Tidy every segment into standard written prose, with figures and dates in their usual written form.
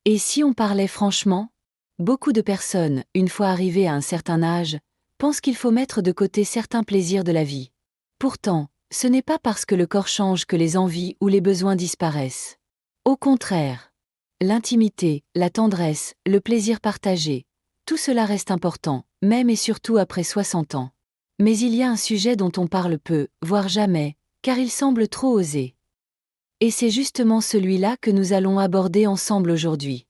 Et si on parlait franchement? Beaucoup de personnes, une fois arrivées à un certain âge, pensent qu'il faut mettre de côté certains plaisirs de la vie. Pourtant, ce n'est pas parce que le corps change que les envies ou les besoins disparaissent. Au contraire, l'intimité, la tendresse, le plaisir partagé, tout cela reste important, même et surtout après 60 ans. Mais il y a un sujet dont on parle peu, voire jamais, car il semble trop osé. Et c'est justement celui-là que nous allons aborder ensemble aujourd'hui.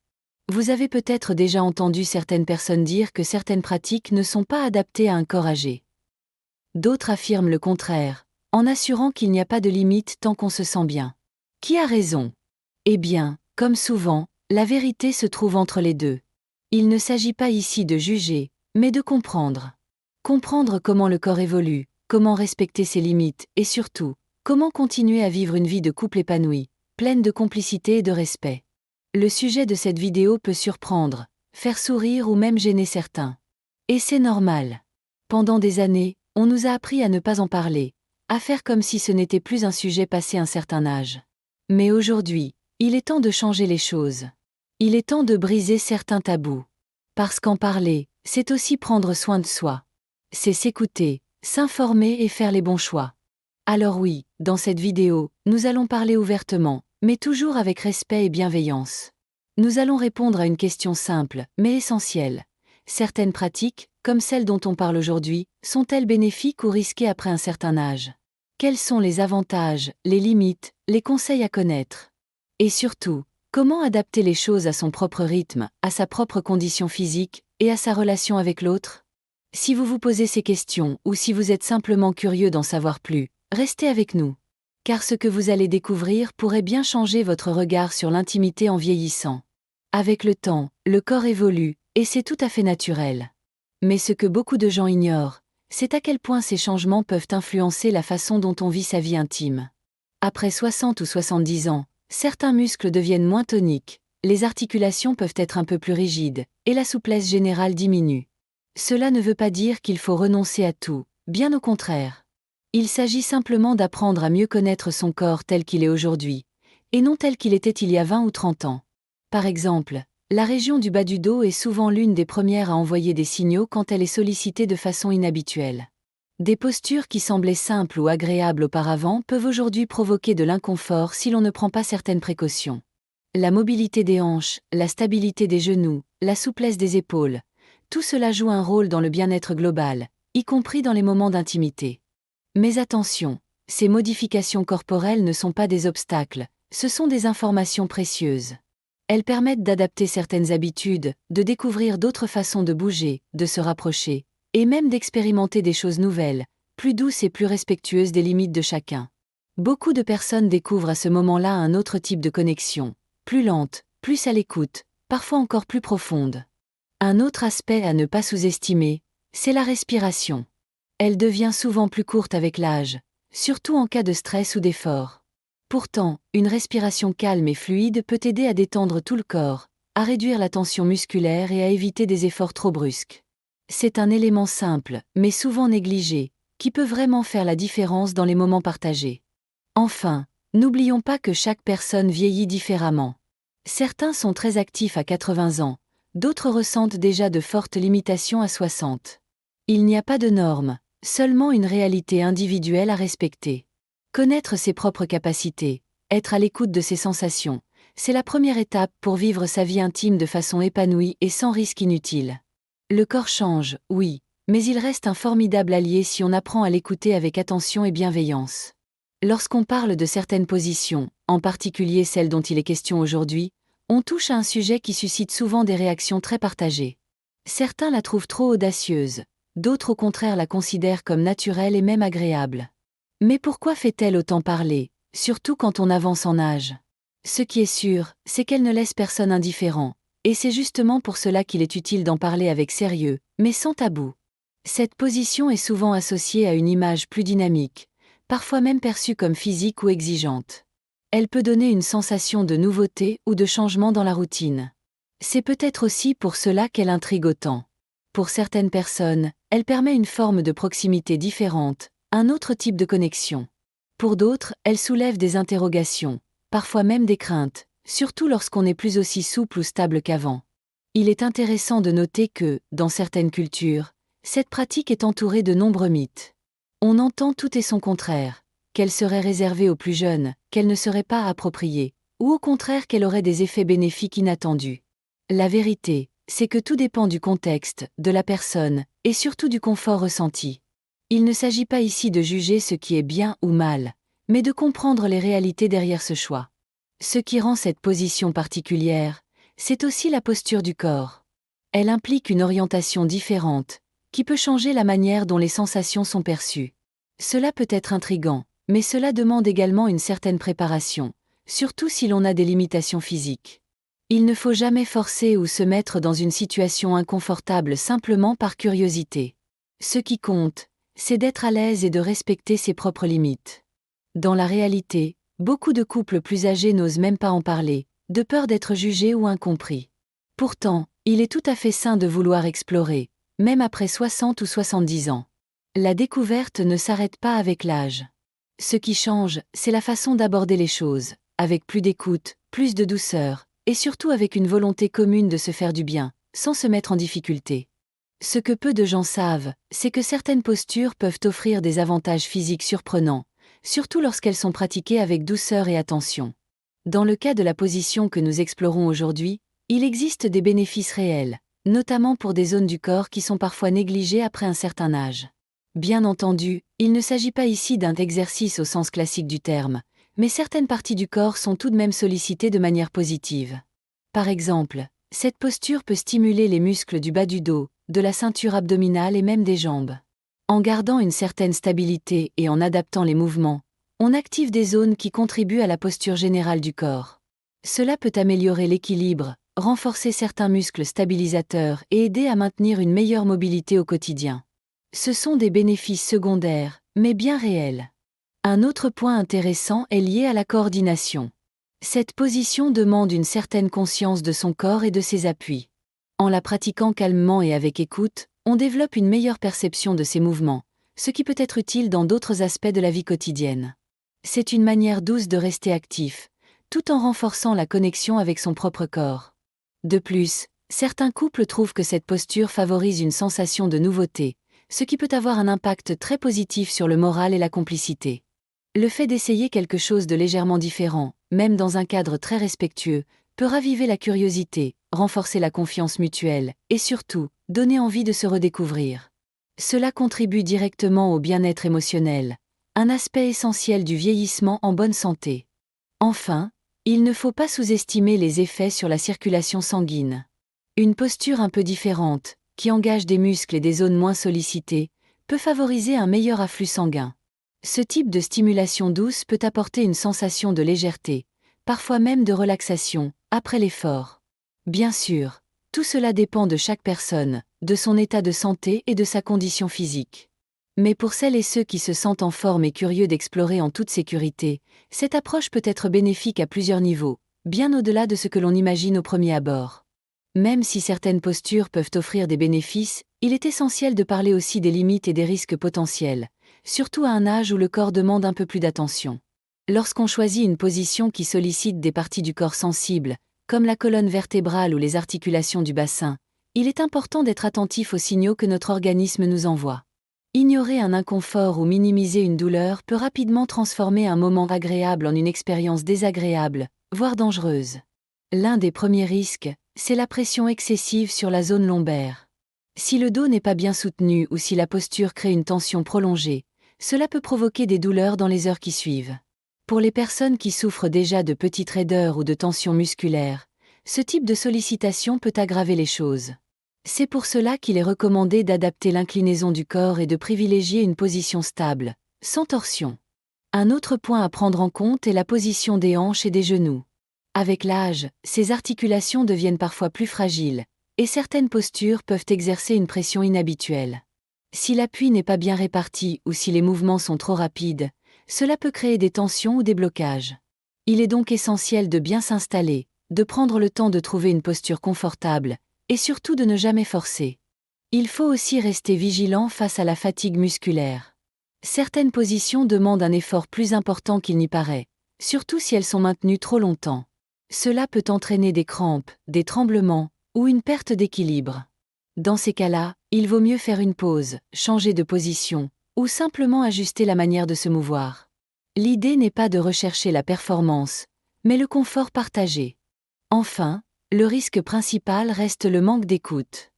Vous avez peut-être déjà entendu certaines personnes dire que certaines pratiques ne sont pas adaptées à un corps âgé. D'autres affirment le contraire, en assurant qu'il n'y a pas de limite tant qu'on se sent bien. Qui a raison? Eh bien, comme souvent, la vérité se trouve entre les deux. Il ne s'agit pas ici de juger, mais de comprendre. Comprendre comment le corps évolue, comment respecter ses limites, et surtout, comment continuer à vivre une vie de couple épanouie, pleine de complicité et de respect. Le sujet de cette vidéo peut surprendre, faire sourire ou même gêner certains. Et c'est normal. Pendant des années, on nous a appris à ne pas en parler, à faire comme si ce n'était plus un sujet passé un certain âge. Mais aujourd'hui, il est temps de changer les choses. Il est temps de briser certains tabous. Parce qu'en parler, c'est aussi prendre soin de soi. C'est s'écouter, s'informer et faire les bons choix. Alors oui, dans cette vidéo, nous allons parler ouvertement, mais toujours avec respect et bienveillance. Nous allons répondre à une question simple, mais essentielle. Certaines pratiques, comme celles dont on parle aujourd'hui, sont-elles bénéfiques ou risquées après un certain âge? Quels sont les avantages, les limites, les conseils à connaître? Et surtout, comment adapter les choses à son propre rythme, à sa propre condition physique, et à sa relation avec l'autre? Si vous vous posez ces questions ou si vous êtes simplement curieux d'en savoir plus, restez avec nous. Car ce que vous allez découvrir pourrait bien changer votre regard sur l'intimité en vieillissant. Avec le temps, le corps évolue, et c'est tout à fait naturel. Mais ce que beaucoup de gens ignorent, c'est à quel point ces changements peuvent influencer la façon dont on vit sa vie intime. Après 60 ou 70 ans, certains muscles deviennent moins toniques, les articulations peuvent être un peu plus rigides, et la souplesse générale diminue. Cela ne veut pas dire qu'il faut renoncer à tout, bien au contraire. Il s'agit simplement d'apprendre à mieux connaître son corps tel qu'il est aujourd'hui, et non tel qu'il était il y a 20 ou 30 ans. Par exemple, la région du bas du dos est souvent l'une des premières à envoyer des signaux quand elle est sollicitée de façon inhabituelle. Des postures qui semblaient simples ou agréables auparavant peuvent aujourd'hui provoquer de l'inconfort si l'on ne prend pas certaines précautions. La mobilité des hanches, la stabilité des genoux, la souplesse des épaules, tout cela joue un rôle dans le bien-être global, y compris dans les moments d'intimité. Mais attention, ces modifications corporelles ne sont pas des obstacles, ce sont des informations précieuses. Elles permettent d'adapter certaines habitudes, de découvrir d'autres façons de bouger, de se rapprocher, et même d'expérimenter des choses nouvelles, plus douces et plus respectueuses des limites de chacun. Beaucoup de personnes découvrent à ce moment-là un autre type de connexion, plus lente, plus à l'écoute, parfois encore plus profonde. Un autre aspect à ne pas sous-estimer, c'est la respiration. Elle devient souvent plus courte avec l'âge, surtout en cas de stress ou d'effort. Pourtant, une respiration calme et fluide peut aider à détendre tout le corps, à réduire la tension musculaire et à éviter des efforts trop brusques. C'est un élément simple, mais souvent négligé, qui peut vraiment faire la différence dans les moments partagés. Enfin, n'oublions pas que chaque personne vieillit différemment. Certains sont très actifs à 80 ans, d'autres ressentent déjà de fortes limitations à 60. Il n'y a pas de norme, seulement une réalité individuelle à respecter. Connaître ses propres capacités, être à l'écoute de ses sensations, c'est la première étape pour vivre sa vie intime de façon épanouie et sans risque inutile. Le corps change, oui, mais il reste un formidable allié si on apprend à l'écouter avec attention et bienveillance. Lorsqu'on parle de certaines positions, en particulier celles dont il est question aujourd'hui, on touche à un sujet qui suscite souvent des réactions très partagées. Certains la trouvent trop audacieuse, d'autres au contraire la considèrent comme naturelle et même agréable. Mais pourquoi fait-elle autant parler, surtout quand on avance en âge? Ce qui est sûr, c'est qu'elle ne laisse personne indifférent, et c'est justement pour cela qu'il est utile d'en parler avec sérieux, mais sans tabou. Cette position est souvent associée à une image plus dynamique, parfois même perçue comme physique ou exigeante. Elle peut donner une sensation de nouveauté ou de changement dans la routine. C'est peut-être aussi pour cela qu'elle intrigue autant. Pour certaines personnes, elle permet une forme de proximité différente, un autre type de connexion. Pour d'autres, elle soulève des interrogations, parfois même des craintes, surtout lorsqu'on n'est plus aussi souple ou stable qu'avant. Il est intéressant de noter que, dans certaines cultures, cette pratique est entourée de nombreux mythes. On entend tout et son contraire, qu'elle serait réservée aux plus jeunes, qu'elle ne serait pas appropriée, ou au contraire qu'elle aurait des effets bénéfiques inattendus. La vérité, c'est que tout dépend du contexte, de la personne, et surtout du confort ressenti. Il ne s'agit pas ici de juger ce qui est bien ou mal, mais de comprendre les réalités derrière ce choix. Ce qui rend cette position particulière, c'est aussi la posture du corps. Elle implique une orientation différente, qui peut changer la manière dont les sensations sont perçues. Cela peut être intriguant, mais cela demande également une certaine préparation, surtout si l'on a des limitations physiques. Il ne faut jamais forcer ou se mettre dans une situation inconfortable simplement par curiosité. Ce qui compte, c'est d'être à l'aise et de respecter ses propres limites. Dans la réalité, beaucoup de couples plus âgés n'osent même pas en parler, de peur d'être jugés ou incompris. Pourtant, il est tout à fait sain de vouloir explorer, même après 60 ou 70 ans. La découverte ne s'arrête pas avec l'âge. Ce qui change, c'est la façon d'aborder les choses, avec plus d'écoute, plus de douceur, et surtout avec une volonté commune de se faire du bien, sans se mettre en difficulté. Ce que peu de gens savent, c'est que certaines postures peuvent offrir des avantages physiques surprenants, surtout lorsqu'elles sont pratiquées avec douceur et attention. Dans le cas de la position que nous explorons aujourd'hui, il existe des bénéfices réels, notamment pour des zones du corps qui sont parfois négligées après un certain âge. Bien entendu, il ne s'agit pas ici d'un exercice au sens classique du terme, mais certaines parties du corps sont tout de même sollicitées de manière positive. Par exemple, cette posture peut stimuler les muscles du bas du dos, de la ceinture abdominale et même des jambes. En gardant une certaine stabilité et en adaptant les mouvements, on active des zones qui contribuent à la posture générale du corps. Cela peut améliorer l'équilibre, renforcer certains muscles stabilisateurs et aider à maintenir une meilleure mobilité au quotidien. Ce sont des bénéfices secondaires, mais bien réels. Un autre point intéressant est lié à la coordination. Cette position demande une certaine conscience de son corps et de ses appuis. En la pratiquant calmement et avec écoute, on développe une meilleure perception de ses mouvements, ce qui peut être utile dans d'autres aspects de la vie quotidienne. C'est une manière douce de rester actif, tout en renforçant la connexion avec son propre corps. De plus, certains couples trouvent que cette posture favorise une sensation de nouveauté, ce qui peut avoir un impact très positif sur le moral et la complicité. Le fait d'essayer quelque chose de légèrement différent, même dans un cadre très respectueux, peut raviver la curiosité, renforcer la confiance mutuelle, et surtout, donner envie de se redécouvrir. Cela contribue directement au bien-être émotionnel, un aspect essentiel du vieillissement en bonne santé. Enfin, il ne faut pas sous-estimer les effets sur la circulation sanguine. Une posture un peu différente, qui engage des muscles et des zones moins sollicitées, peut favoriser un meilleur afflux sanguin. Ce type de stimulation douce peut apporter une sensation de légèreté, parfois même de relaxation, après l'effort. Bien sûr, tout cela dépend de chaque personne, de son état de santé et de sa condition physique. Mais pour celles et ceux qui se sentent en forme et curieux d'explorer en toute sécurité, cette approche peut être bénéfique à plusieurs niveaux, bien au-delà de ce que l'on imagine au premier abord. Même si certaines postures peuvent offrir des bénéfices, il est essentiel de parler aussi des limites et des risques potentiels, surtout à un âge où le corps demande un peu plus d'attention. Lorsqu'on choisit une position qui sollicite des parties du corps sensibles, comme la colonne vertébrale ou les articulations du bassin, il est important d'être attentif aux signaux que notre organisme nous envoie. Ignorer un inconfort ou minimiser une douleur peut rapidement transformer un moment agréable en une expérience désagréable, voire dangereuse. L'un des premiers risques, c'est la pression excessive sur la zone lombaire. Si le dos n'est pas bien soutenu ou si la posture crée une tension prolongée, cela peut provoquer des douleurs dans les heures qui suivent. Pour les personnes qui souffrent déjà de petites raideurs ou de tensions musculaires, ce type de sollicitation peut aggraver les choses. C'est pour cela qu'il est recommandé d'adapter l'inclinaison du corps et de privilégier une position stable, sans torsion. Un autre point à prendre en compte est la position des hanches et des genoux. Avec l'âge, ces articulations deviennent parfois plus fragiles, et certaines postures peuvent exercer une pression inhabituelle. Si l'appui n'est pas bien réparti ou si les mouvements sont trop rapides, cela peut créer des tensions ou des blocages. Il est donc essentiel de bien s'installer, de prendre le temps de trouver une posture confortable, et surtout de ne jamais forcer. Il faut aussi rester vigilant face à la fatigue musculaire. Certaines positions demandent un effort plus important qu'il n'y paraît, surtout si elles sont maintenues trop longtemps. Cela peut entraîner des crampes, des tremblements, ou une perte d'équilibre. Dans ces cas-là, il vaut mieux faire une pause, changer de position, ou simplement ajuster la manière de se mouvoir. L'idée n'est pas de rechercher la performance, mais le confort partagé. Enfin, le risque principal reste le manque d'écoute.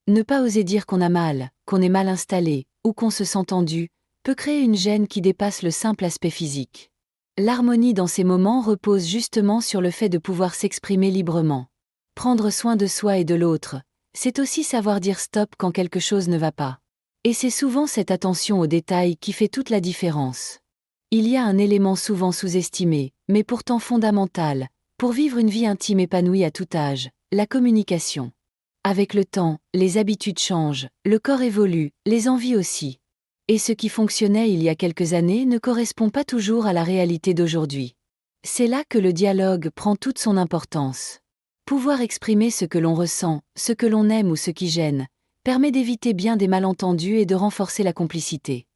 Ne pas oser dire qu'on a mal, qu'on est mal installé, ou qu'on se sent tendu, peut créer une gêne qui dépasse le simple aspect physique. L'harmonie dans ces moments repose justement sur le fait de pouvoir s'exprimer librement. Prendre soin de soi et de l'autre, c'est aussi savoir dire stop quand quelque chose ne va pas. Et c'est souvent cette attention aux détails qui fait toute la différence. Il y a un élément souvent sous-estimé, mais pourtant fondamental, pour vivre une vie intime épanouie à tout âge, la communication. Avec le temps, les habitudes changent, le corps évolue, les envies aussi. Et ce qui fonctionnait il y a quelques années ne correspond pas toujours à la réalité d'aujourd'hui. C'est là que le dialogue prend toute son importance. Pouvoir exprimer ce que l'on ressent, ce que l'on aime ou ce qui gêne, permet d'éviter bien des malentendus et de renforcer la complicité.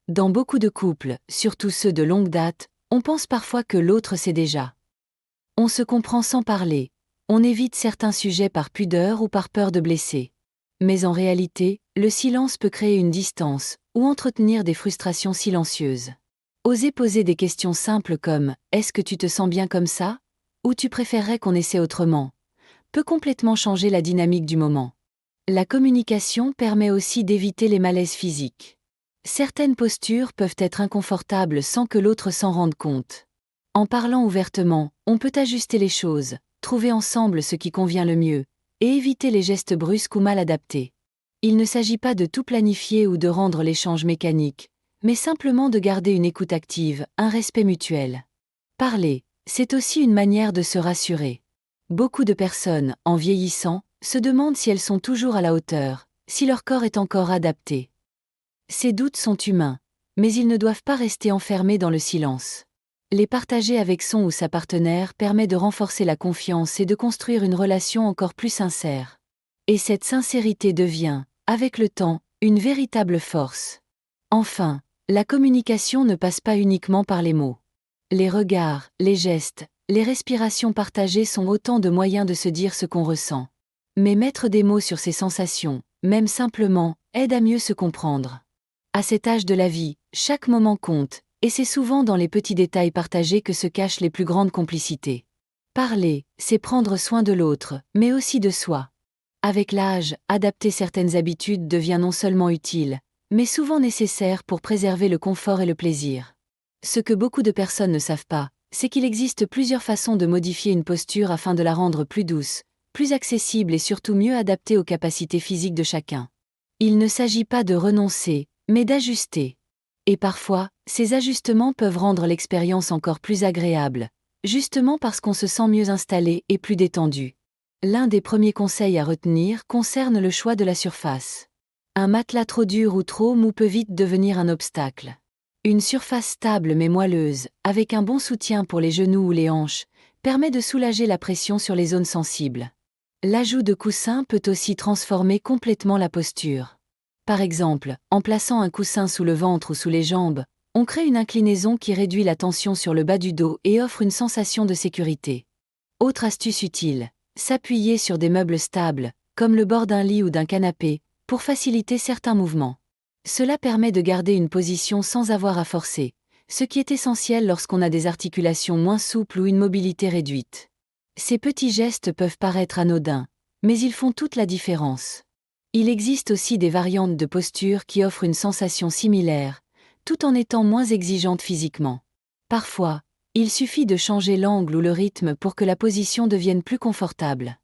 Dans beaucoup de couples, surtout ceux de longue date, on pense parfois que l'autre sait déjà. On se comprend sans parler, on évite certains sujets par pudeur ou par peur de blesser. Mais en réalité, le silence peut créer une distance, ou entretenir des frustrations silencieuses. Oser poser des questions simples comme « Est-ce que tu te sens bien comme ça ?» ou « Tu préférerais qu'on essaie autrement ?» peut complètement changer la dynamique du moment. La communication permet aussi d'éviter les malaises physiques. Certaines postures peuvent être inconfortables sans que l'autre s'en rende compte. En parlant ouvertement, on peut ajuster les choses, trouver ensemble ce qui convient le mieux, et éviter les gestes brusques ou mal adaptés. Il ne s'agit pas de tout planifier ou de rendre l'échange mécanique, mais simplement de garder une écoute active, un respect mutuel. Parler, c'est aussi une manière de se rassurer. Beaucoup de personnes, en vieillissant, se demandent si elles sont toujours à la hauteur, si leur corps est encore adapté. Ces doutes sont humains, mais ils ne doivent pas rester enfermés dans le silence. Les partager avec son ou sa partenaire permet de renforcer la confiance et de construire une relation encore plus sincère. Et cette sincérité devient, avec le temps, une véritable force. Enfin, la communication ne passe pas uniquement par les mots. Les regards, les gestes, les respirations partagées sont autant de moyens de se dire ce qu'on ressent. Mais mettre des mots sur ses sensations, même simplement, aide à mieux se comprendre. À cet âge de la vie, chaque moment compte, et c'est souvent dans les petits détails partagés que se cachent les plus grandes complicités. Parler, c'est prendre soin de l'autre, mais aussi de soi. Avec l'âge, adapter certaines habitudes devient non seulement utile, mais souvent nécessaire pour préserver le confort et le plaisir. Ce que beaucoup de personnes ne savent pas, c'est qu'il existe plusieurs façons de modifier une posture afin de la rendre plus douce, plus accessible et surtout mieux adaptée aux capacités physiques de chacun. Il ne s'agit pas de renoncer, mais d'ajuster. Et parfois, ces ajustements peuvent rendre l'expérience encore plus agréable, justement parce qu'on se sent mieux installé et plus détendu. L'un des premiers conseils à retenir concerne le choix de la surface. Un matelas trop dur ou trop mou peut vite devenir un obstacle. Une surface stable mais moelleuse, avec un bon soutien pour les genoux ou les hanches, permet de soulager la pression sur les zones sensibles. L'ajout de coussins peut aussi transformer complètement la posture. Par exemple, en plaçant un coussin sous le ventre ou sous les jambes, on crée une inclinaison qui réduit la tension sur le bas du dos et offre une sensation de sécurité. Autre astuce utile, s'appuyer sur des meubles stables, comme le bord d'un lit ou d'un canapé, pour faciliter certains mouvements. Cela permet de garder une position sans avoir à forcer, ce qui est essentiel lorsqu'on a des articulations moins souples ou une mobilité réduite. Ces petits gestes peuvent paraître anodins, mais ils font toute la différence. Il existe aussi des variantes de posture qui offrent une sensation similaire, tout en étant moins exigeantes physiquement. Parfois, il suffit de changer l'angle ou le rythme pour que la position devienne plus confortable.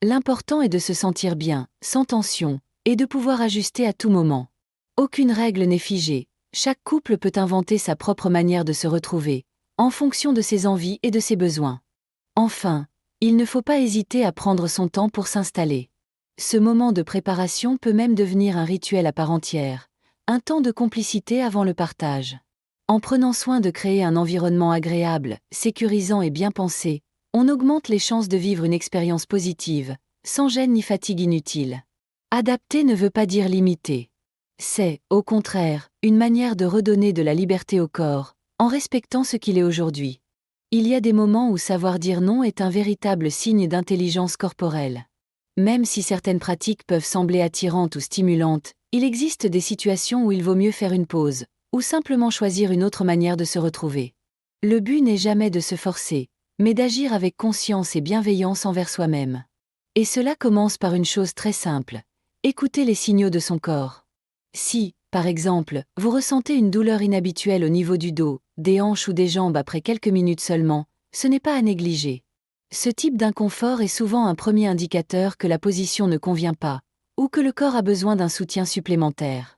L'important est de se sentir bien, sans tension, et de pouvoir ajuster à tout moment. Aucune règle n'est figée, chaque couple peut inventer sa propre manière de se retrouver, en fonction de ses envies et de ses besoins. Enfin, il ne faut pas hésiter à prendre son temps pour s'installer. Ce moment de préparation peut même devenir un rituel à part entière, un temps de complicité avant le partage. En prenant soin de créer un environnement agréable, sécurisant et bien pensé, on augmente les chances de vivre une expérience positive, sans gêne ni fatigue inutile. Adapter ne veut pas dire limiter. C'est, au contraire, une manière de redonner de la liberté au corps, en respectant ce qu'il est aujourd'hui. Il y a des moments où savoir dire non est un véritable signe d'intelligence corporelle. Même si certaines pratiques peuvent sembler attirantes ou stimulantes, il existe des situations où il vaut mieux faire une pause, ou simplement choisir une autre manière de se retrouver. Le but n'est jamais de se forcer, mais d'agir avec conscience et bienveillance envers soi-même. Et cela commence par une chose très simple: écouter les signaux de son corps. Si, par exemple, vous ressentez une douleur inhabituelle au niveau du dos, des hanches ou des jambes après quelques minutes seulement, ce n'est pas à négliger. Ce type d'inconfort est souvent un premier indicateur que la position ne convient pas, ou que le corps a besoin d'un soutien supplémentaire.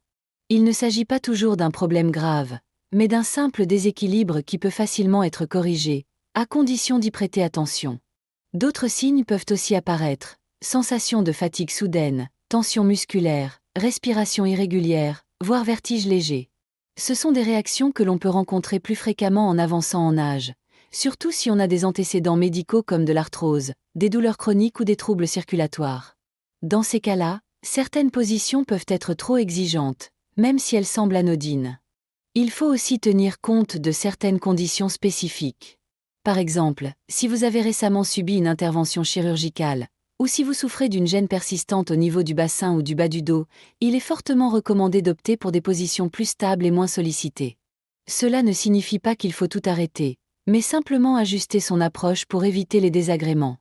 Il ne s'agit pas toujours d'un problème grave, mais d'un simple déséquilibre qui peut facilement être corrigé, à condition d'y prêter attention. D'autres signes peuvent aussi apparaître: sensation de fatigue soudaine, tension musculaire, respiration irrégulière, voire vertige léger. Ce sont des réactions que l'on peut rencontrer plus fréquemment en avançant en âge, surtout si on a des antécédents médicaux comme de l'arthrose, des douleurs chroniques ou des troubles circulatoires. Dans ces cas-là, certaines positions peuvent être trop exigeantes, même si elles semblent anodines. Il faut aussi tenir compte de certaines conditions spécifiques. Par exemple, si vous avez récemment subi une intervention chirurgicale, ou si vous souffrez d'une gêne persistante au niveau du bassin ou du bas du dos, il est fortement recommandé d'opter pour des positions plus stables et moins sollicitées. Cela ne signifie pas qu'il faut tout arrêter, mais simplement ajuster son approche pour éviter les désagréments.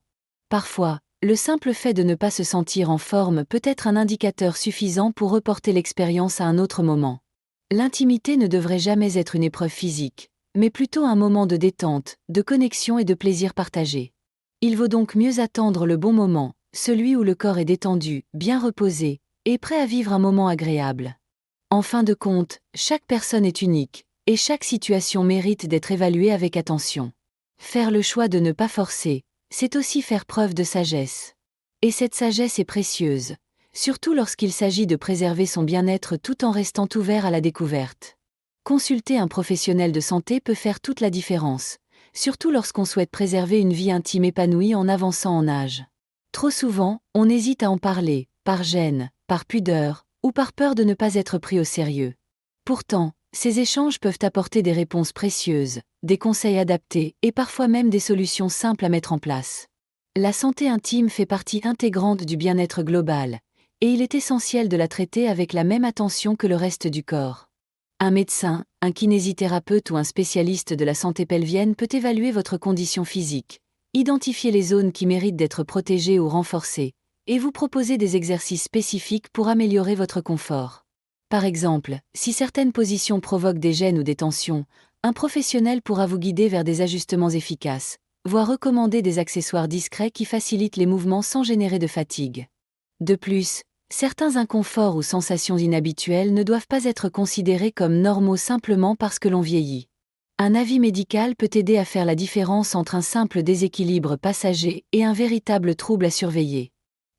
Parfois, le simple fait de ne pas se sentir en forme peut être un indicateur suffisant pour reporter l'expérience à un autre moment. L'intimité ne devrait jamais être une épreuve physique, mais plutôt un moment de détente, de connexion et de plaisir partagé. Il vaut donc mieux attendre le bon moment, celui où le corps est détendu, bien reposé, et prêt à vivre un moment agréable. En fin de compte, chaque personne est unique, et chaque situation mérite d'être évaluée avec attention. Faire le choix de ne pas forcer, c'est aussi faire preuve de sagesse. Et cette sagesse est précieuse, surtout lorsqu'il s'agit de préserver son bien-être tout en restant ouvert à la découverte. Consulter un professionnel de santé peut faire toute la différence, surtout lorsqu'on souhaite préserver une vie intime épanouie en avançant en âge. Trop souvent, on hésite à en parler, par gêne, par pudeur, ou par peur de ne pas être pris au sérieux. Pourtant, ces échanges peuvent apporter des réponses précieuses, des conseils adaptés et parfois même des solutions simples à mettre en place. La santé intime fait partie intégrante du bien-être global, et il est essentiel de la traiter avec la même attention que le reste du corps. Un médecin, un kinésithérapeute ou un spécialiste de la santé pelvienne peut évaluer votre condition physique, identifier les zones qui méritent d'être protégées ou renforcées, et vous proposer des exercices spécifiques pour améliorer votre confort. Par exemple, si certaines positions provoquent des gênes ou des tensions, un professionnel pourra vous guider vers des ajustements efficaces, voire recommander des accessoires discrets qui facilitent les mouvements sans générer de fatigue. De plus, certains inconforts ou sensations inhabituelles ne doivent pas être considérés comme normaux simplement parce que l'on vieillit. Un avis médical peut aider à faire la différence entre un simple déséquilibre passager et un véritable trouble à surveiller.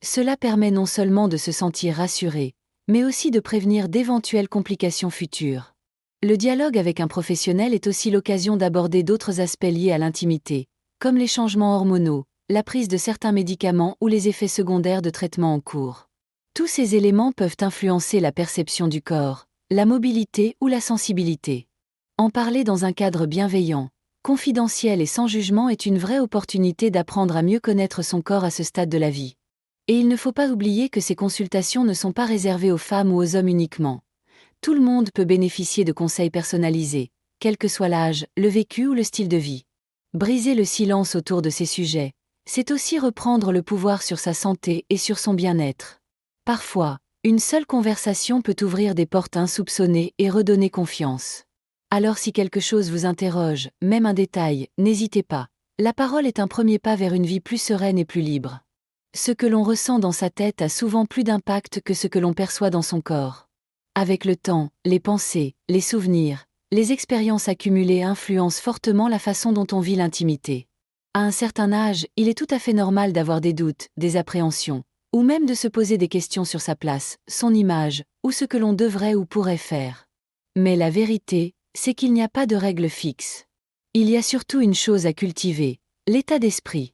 Cela permet non seulement de se sentir rassuré, mais aussi de prévenir d'éventuelles complications futures. Le dialogue avec un professionnel est aussi l'occasion d'aborder d'autres aspects liés à l'intimité, comme les changements hormonaux, la prise de certains médicaments ou les effets secondaires de traitements en cours. Tous ces éléments peuvent influencer la perception du corps, la mobilité ou la sensibilité. En parler dans un cadre bienveillant, confidentiel et sans jugement est une vraie opportunité d'apprendre à mieux connaître son corps à ce stade de la vie. Et il ne faut pas oublier que ces consultations ne sont pas réservées aux femmes ou aux hommes uniquement. Tout le monde peut bénéficier de conseils personnalisés, quel que soit l'âge, le vécu ou le style de vie. Briser le silence autour de ces sujets, c'est aussi reprendre le pouvoir sur sa santé et sur son bien-être. Parfois, une seule conversation peut ouvrir des portes insoupçonnées et redonner confiance. Alors si quelque chose vous interroge, même un détail, n'hésitez pas. La parole est un premier pas vers une vie plus sereine et plus libre. Ce que l'on ressent dans sa tête a souvent plus d'impact que ce que l'on perçoit dans son corps. Avec le temps, les pensées, les souvenirs, les expériences accumulées influencent fortement la façon dont on vit l'intimité. À un certain âge, il est tout à fait normal d'avoir des doutes, des appréhensions, ou même de se poser des questions sur sa place, son image, ou ce que l'on devrait ou pourrait faire. Mais la vérité, c'est qu'il n'y a pas de règle fixe. Il y a surtout une chose à cultiver, l'état d'esprit.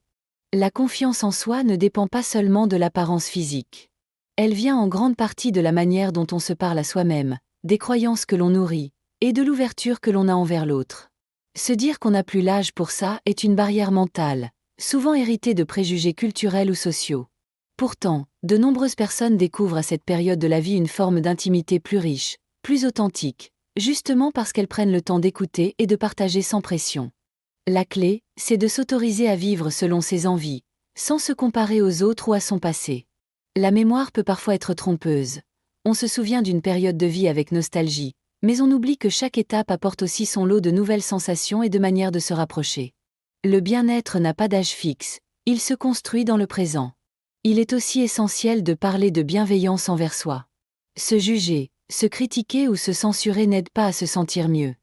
La confiance en soi ne dépend pas seulement de l'apparence physique. Elle vient en grande partie de la manière dont on se parle à soi-même, des croyances que l'on nourrit, et de l'ouverture que l'on a envers l'autre. Se dire qu'on n'a plus l'âge pour ça est une barrière mentale, souvent héritée de préjugés culturels ou sociaux. Pourtant, de nombreuses personnes découvrent à cette période de la vie une forme d'intimité plus riche, plus authentique, justement parce qu'elles prennent le temps d'écouter et de partager sans pression. La clé, c'est de s'autoriser à vivre selon ses envies, sans se comparer aux autres ou à son passé. La mémoire peut parfois être trompeuse. On se souvient d'une période de vie avec nostalgie, mais on oublie que chaque étape apporte aussi son lot de nouvelles sensations et de manières de se rapprocher. Le bien-être n'a pas d'âge fixe, il se construit dans le présent. Il est aussi essentiel de parler de bienveillance envers soi. Se juger, se critiquer ou se censurer n'aide pas à se sentir mieux.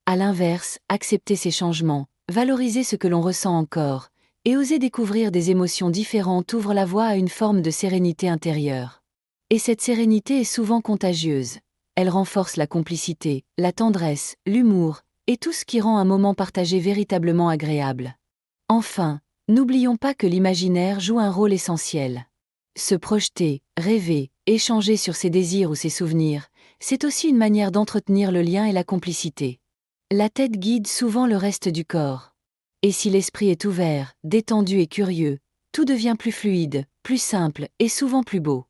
À l'inverse, accepter ces changements, valoriser ce que l'on ressent encore, et oser découvrir des émotions différentes ouvre la voie à une forme de sérénité intérieure. Et cette sérénité est souvent contagieuse. Elle renforce la complicité, la tendresse, l'humour, et tout ce qui rend un moment partagé véritablement agréable. Enfin, n'oublions pas que l'imaginaire joue un rôle essentiel. Se projeter, rêver, échanger sur ses désirs ou ses souvenirs, c'est aussi une manière d'entretenir le lien et la complicité. La tête guide souvent le reste du corps. Et si l'esprit est ouvert, détendu et curieux, tout devient plus fluide, plus simple et souvent plus beau.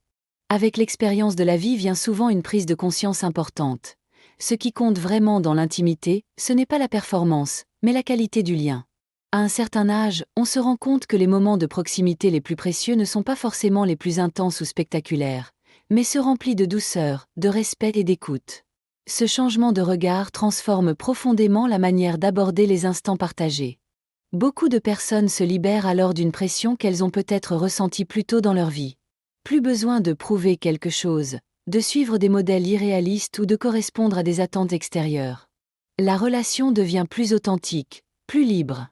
Avec l'expérience de la vie vient souvent une prise de conscience importante. Ce qui compte vraiment dans l'intimité, ce n'est pas la performance, mais la qualité du lien. À un certain âge, on se rend compte que les moments de proximité les plus précieux ne sont pas forcément les plus intenses ou spectaculaires, mais ceux remplis de douceur, de respect et d'écoute. Ce changement de regard transforme profondément la manière d'aborder les instants partagés. Beaucoup de personnes se libèrent alors d'une pression qu'elles ont peut-être ressentie plus tôt dans leur vie. Plus besoin de prouver quelque chose, de suivre des modèles irréalistes ou de correspondre à des attentes extérieures. La relation devient plus authentique, plus libre.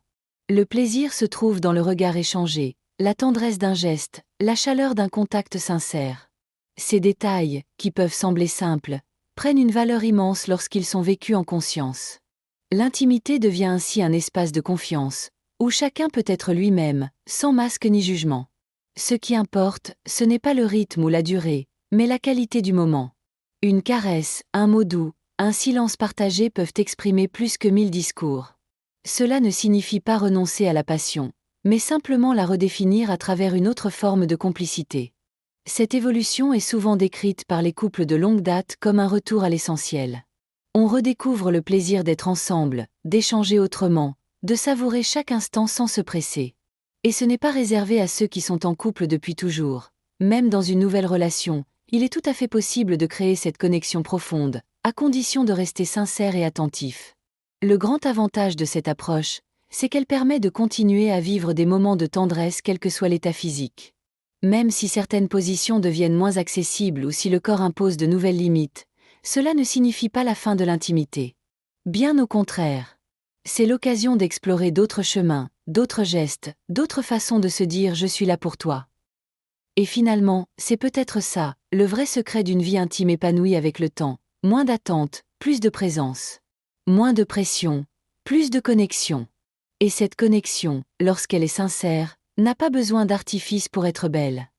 Le plaisir se trouve dans le regard échangé, la tendresse d'un geste, la chaleur d'un contact sincère. Ces détails, qui peuvent sembler simples, prennent une valeur immense lorsqu'ils sont vécus en conscience. L'intimité devient ainsi un espace de confiance, où chacun peut être lui-même, sans masque ni jugement. Ce qui importe, ce n'est pas le rythme ou la durée, mais la qualité du moment. Une caresse, un mot doux, un silence partagé peuvent exprimer plus que 1000 discours. Cela ne signifie pas renoncer à la passion, mais simplement la redéfinir à travers une autre forme de complicité. Cette évolution est souvent décrite par les couples de longue date comme un retour à l'essentiel. On redécouvre le plaisir d'être ensemble, d'échanger autrement, de savourer chaque instant sans se presser. Et ce n'est pas réservé à ceux qui sont en couple depuis toujours. Même dans une nouvelle relation, il est tout à fait possible de créer cette connexion profonde, à condition de rester sincère et attentif. Le grand avantage de cette approche, c'est qu'elle permet de continuer à vivre des moments de tendresse quel que soit l'état physique. Même si certaines positions deviennent moins accessibles ou si le corps impose de nouvelles limites, cela ne signifie pas la fin de l'intimité. Bien au contraire. C'est l'occasion d'explorer d'autres chemins, d'autres gestes, d'autres façons de se dire « je suis là pour toi ». Et finalement, c'est peut-être ça, le vrai secret d'une vie intime épanouie avec le temps, moins d'attente, plus de présence. Moins de pression, plus de connexion. Et cette connexion, lorsqu'elle est sincère, n'a pas besoin d'artifice pour être belle.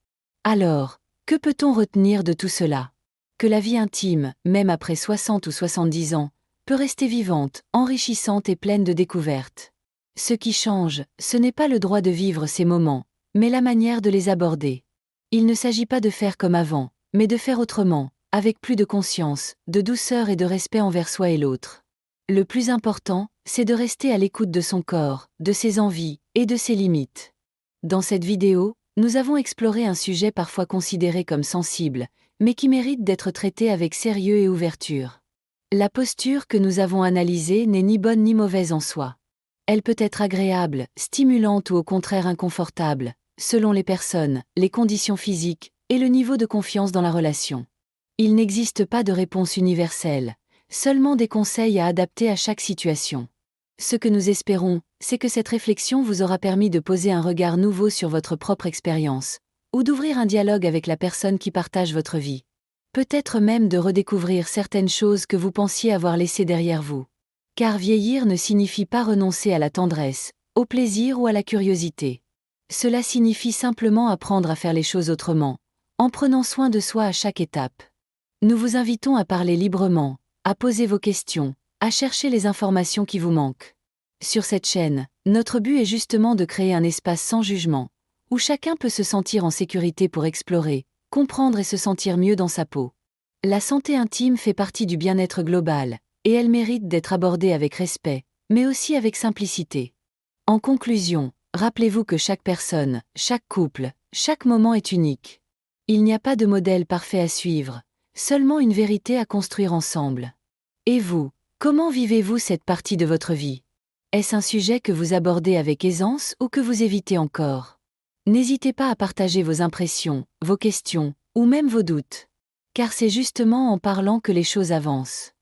Alors, que peut-on retenir de tout cela ? Que la vie intime, même après 60 ou 70 ans, peut rester vivante, enrichissante et pleine de découvertes. Ce qui change, ce n'est pas le droit de vivre ces moments, mais la manière de les aborder. Il ne s'agit pas de faire comme avant, mais de faire autrement, avec plus de conscience, de douceur et de respect envers soi et l'autre. Le plus important, c'est de rester à l'écoute de son corps, de ses envies et de ses limites. Dans cette vidéo, nous avons exploré un sujet parfois considéré comme sensible, mais qui mérite d'être traité avec sérieux et ouverture. La posture que nous avons analysée n'est ni bonne ni mauvaise en soi. Elle peut être agréable, stimulante ou au contraire inconfortable, selon les personnes, les conditions physiques et le niveau de confiance dans la relation. Il n'existe pas de réponse universelle, seulement des conseils à adapter à chaque situation. Ce que nous espérons, c'est que cette réflexion vous aura permis de poser un regard nouveau sur votre propre expérience, ou d'ouvrir un dialogue avec la personne qui partage votre vie. Peut-être même de redécouvrir certaines choses que vous pensiez avoir laissées derrière vous. Car vieillir ne signifie pas renoncer à la tendresse, au plaisir ou à la curiosité. Cela signifie simplement apprendre à faire les choses autrement, en prenant soin de soi à chaque étape. Nous vous invitons à parler librement, à poser vos questions, à chercher les informations qui vous manquent. Sur cette chaîne, notre but est justement de créer un espace sans jugement, où chacun peut se sentir en sécurité pour explorer, comprendre et se sentir mieux dans sa peau. La santé intime fait partie du bien-être global, et elle mérite d'être abordée avec respect, mais aussi avec simplicité. En conclusion, rappelez-vous que chaque personne, chaque couple, chaque moment est unique. Il n'y a pas de modèle parfait à suivre, seulement une vérité à construire ensemble. Et vous, comment vivez-vous cette partie de votre vie? Est-ce un sujet que vous abordez avec aisance ou que vous évitez encore? N'hésitez pas à partager vos impressions, vos questions, ou même vos doutes. Car c'est justement en parlant que les choses avancent.